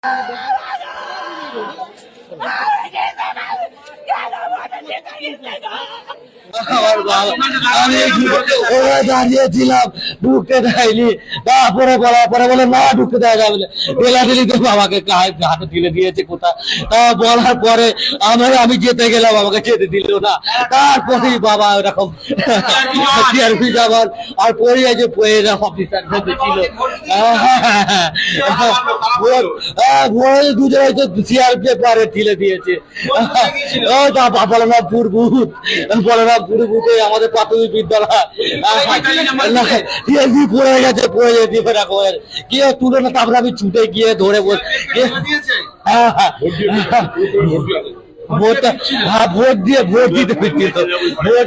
আমি দাঁড়িয়েছিলাম, ঢুকতে দেয়নি। তারপরে বলার পরে বলে না ঢুকতে দেওয়া যাবে না, ঢেলাঢেলিতে বাবাকে হাতে তুলে দিয়েছে কোথা। বলার পরে আমি যেতে গেলাম, আমাকে যেতে দিল না। তারপরেই বাবা ওরকম সিআরপি যাবার আর পড়িয়ে যে অফিসার ছিল দুজনে তো সিআরপি পারে ঠেলে দিয়েছে। বলরামপুর বুথ, বলরামপুর বুথে আমাদের প্রাথমিক বিদ্যালয় পড়ে গেছে, পড়ে যেতে কেউ তুলে না। তারপরে আমি ছুটে গিয়ে ধরে ভোট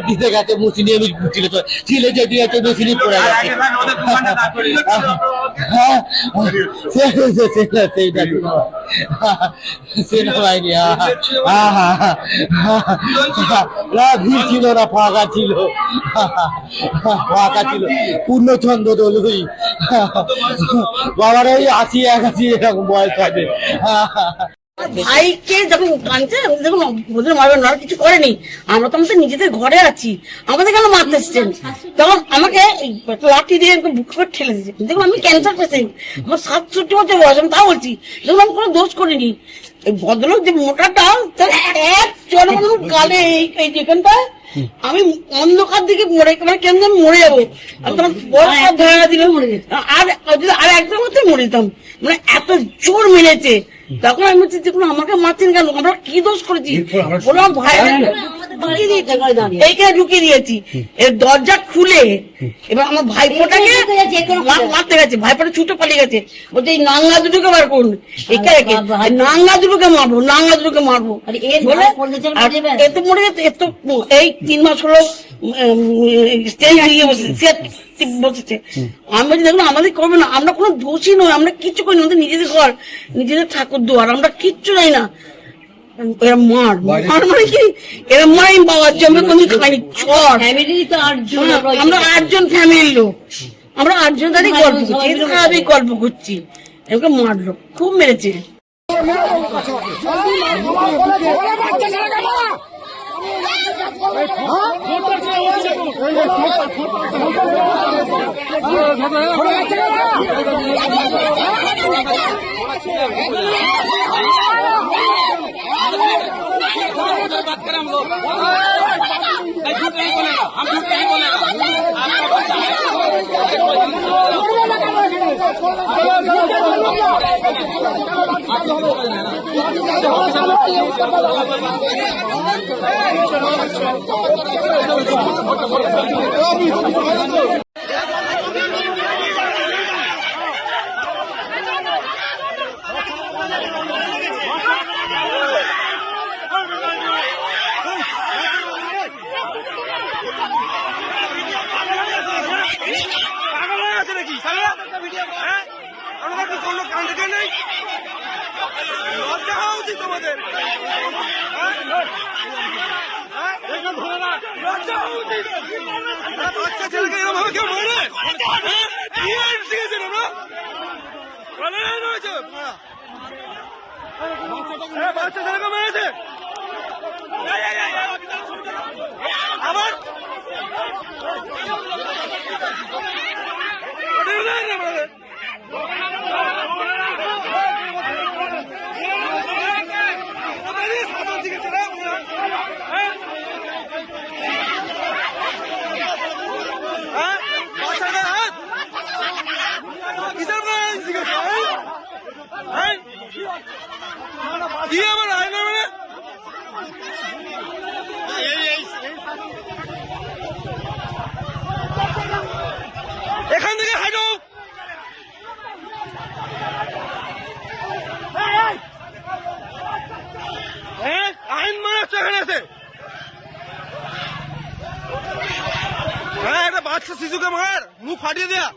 দিতে গেছে মুসলিম ছিলে যে দিয়েছে মুসলিম পড়ে গেছে। সেনাবাহিনী ভিড় ছিল না, ফাঁকা ছিল, ফাঁকা ছিল। পূর্ণচন্দ্র দলুই বাবার ওই 80-81 এরকম বয়স হবে। ভাইকে যখন কাঁদছে দেখুন ওদের মারবেন না, কিছু করেনি। আমরা তো আমাদের নিজেদের ঘরে আছি, আমাদের কেন মারতে এসছেন? তখন আমাকে লাঠি দিয়ে বুক করে ঠেলে দিচ্ছে। দেখুন আমি ক্যান্সার পেশেন্ট, আমার 67 বছর বয়স, আমি তাও বলছি দেখুন আমি কোনো দোষ করিনি। এই ভদ্রলোক যে মোটাটা এক জনগণ গালে এই যেখানটায় আমি অন্ধকার দিকে মানে কেন মরে যাবো, তোমার বড় ধরে দিলে মরে যেত, আর একদম মধ্যে মরে যেতাম। মানে এত জোর মেরেছে। তখন আমি বলছি দেখুন আমাকে মারছেন কেন, আমরা কি দোষ করেছি? বললাম ভাই এইখানে ঢুকিয়ে দিয়েছি, এর দরজা খুলে এবার আমার ভাইপোটাকে মারতে গেছে, ভাইপোটা ছুটে পালিয়ে গেছে। বলছে এই নাঙ্গা দুটোকে বার করুন, একে রেখে নাঙ্গা দুটোকে মারবো, নাঙ্গা দুটোকে মারবো। এত মরে গেছে। এত এই 3 মাস হলো স্টেজ দিয়ে বসেছে। আমি বলছি দেখুন আমাদের করবে না, আমরা কোনো দোষী নই, আমরা কিচ্ছু করি না, আমাদের নিজেদের ঘর, নিজেদের ঠাকুর দুয়ার, আমরা কিচ্ছু নাই না। এরা মার মানে কি, এরা মারি বাবার জন্য কোনো খাইনি। আমরা 8 জন ফ্যামিলির লোক, আমরা 8 জন দাঁড়িয়ে গল্প করছি, গল্প করছি, একে মারলো, খুব মেরেছে। বাচ্চা ছেলেকে এরকম ভাবে কেউ মারে? বাচ্চা ছেলেকে মেরেছে আবার এখান থেকে হাঁটো। আইন মানাচ্ছে এখানে আছে। হ্যাঁ একটা বাচ্চা শিশুকে মার, মুখ ফাটিয়ে দেয়া।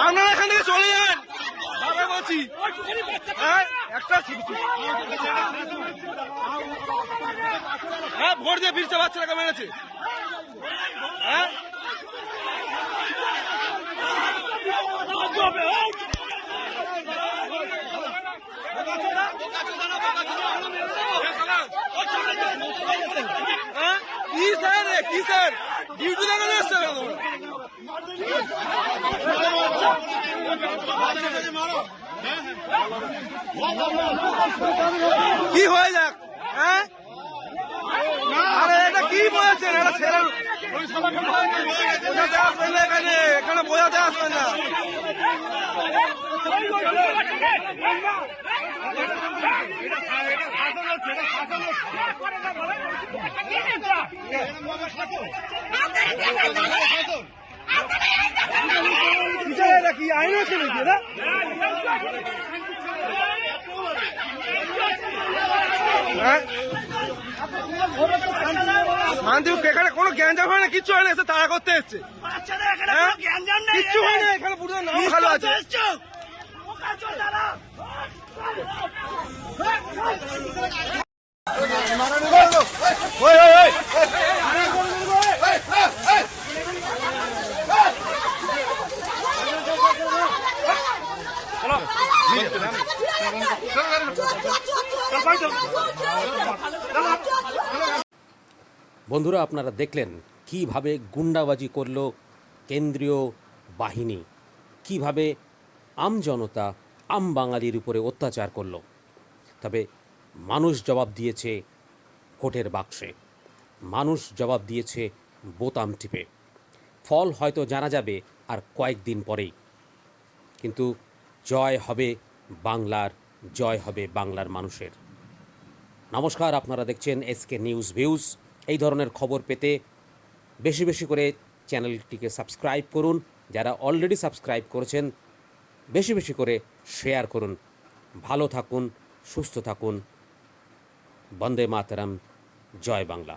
আপনারা এখান থেকে চলে যান, বলছি। হ্যাঁ একটা হ্যাঁ ভোট দিয়ে ফিরছে, বাচ্চাটাকে মেরেছে। হ্যাঁ কিসের ডিউটি দেখে এসছে কেন কি হয়ে যাক হ্যাঁ আরে এটা কি বলেছেন এটা ছেলে বোঝাতে আসবেন না এখানে এখানে বোঝাতে আসবেন না এটা কি আইন আছে নাকি এটা শান্তিপুর এখানে কোনো জ্ঞানজাম হয় না কিচ্ছু হয় না এসে তাড়া করতে এসছে কিচ্ছু হয় না এখানে পুরো নাম ভালো আছে বন্ধুরা, আপনারা দেখলেন কিভাবে গুন্ডাবাজি করল কেন্দ্রীয় বাহিনী, কিভাবে আমজনতা আম বাঙালির উপরে অত্যাচার করল। তবে মানুষ জবাব দিয়েছে ভোটের বাক্সে, মানুষ জবাব দিয়েছে বোতাম টিপে। ফল হয়তো জানা যাবে আর কয়েকদিন পরেই, কিন্তু জয় হবে বাংলার, জয় হবে বাংলার মানুষের। নমস্কার, আপনারা দেখছেন এসকে নিউজ ভিউজ। এই ধরনের খবর পেতে বেশি বেশি করে চ্যানেলটিকে সাবস্ক্রাইব করুন। যারা অলরেডি সাবস্ক্রাইব করেছেন বেশি বেশি করে শেয়ার করুন। ভালো থাকুন, সুস্থ থাকুন। বন্দে মাতরম, জয় বাংলা।